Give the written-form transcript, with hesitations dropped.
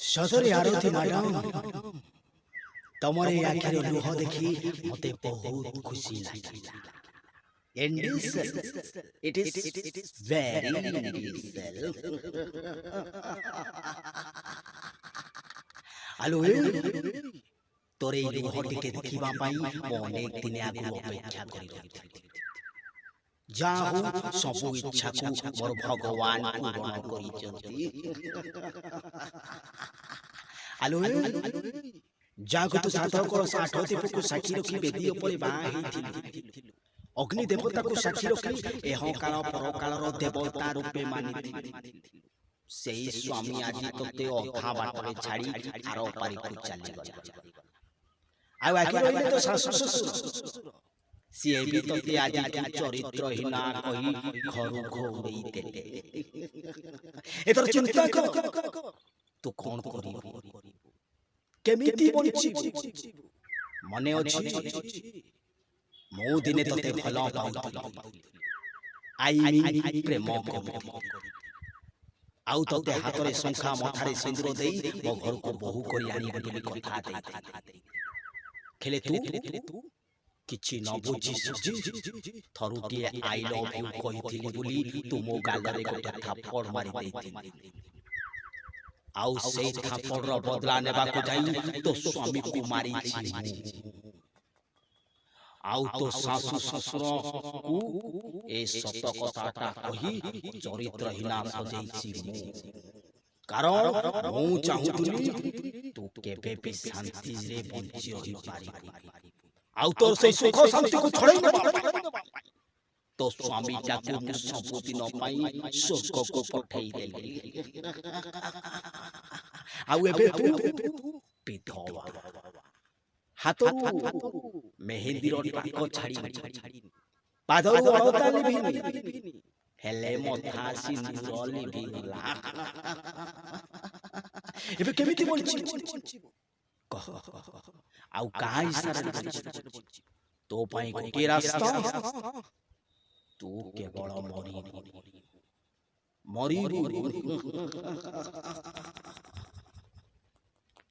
सदरे आरती madam तमरे आखिर लुह देखी मते बहुत खुशी लागिला। It is very unusual. आलो तोरे लुह टिके देखिबा पई अनेक दिन आगु अपेक्षा करि रहिथि। जाहु सबु इच्छा को मोर भगवान पूर्ण करिचंती। आलो जागु तो साधर को साठोती को साक्षी रखी बेदी उपरे बाहिथिलु। अग्नि देवता को साक्षी रखी एहंकार परकाल रो देवता रूपे मानिथिलु। सेई स्वामी आदि तोते अधा बाटरे छाड़ी आर पारी को चली गला। आ आखि रहिले तो सासु ससुर सीए भी तोते आदि चरित्रहीना कही घरु घोरई देते। एतर चिंता कर तो कोन करी केमिति बंची मने अछि मो दिने तते भला पाउथि आई प्रेम कबुति आउ तते हातरे शंखा मथारे सिंदूर देई मो घर को बहु करी आनी बोली कथा देई खेले तू किछि न बुझी सुझी थरुटिए आई लव यू कहिथिली बोली तू मो गालरे गोटे थापड़ मारी देइथिली। आउ से थापड़ रो बदला नेबा को जाई तो स्वामी को मारी छी। आउ तो सासु ससुर को ए सत कथाटा कही चरित्रहीना सजै छी कारण मु चाहुतुली तू केबे भी शांति रे बंची रहि पारी। आउ तो से सुख शांति को छड़ै न तो स्वामी जाकु सबुदिन पाई स्वर्ग को पठै देली। आउ एबे तू विधवा हाथरू मेहंदी रो टाको छाड़ी पादरू अलता लिभिनी हेले मथा सिंदूर लिभिला। एबे केमिति बोलछि कह आउ काई सारा तो पई गोटे रास्ता तू केवल मरी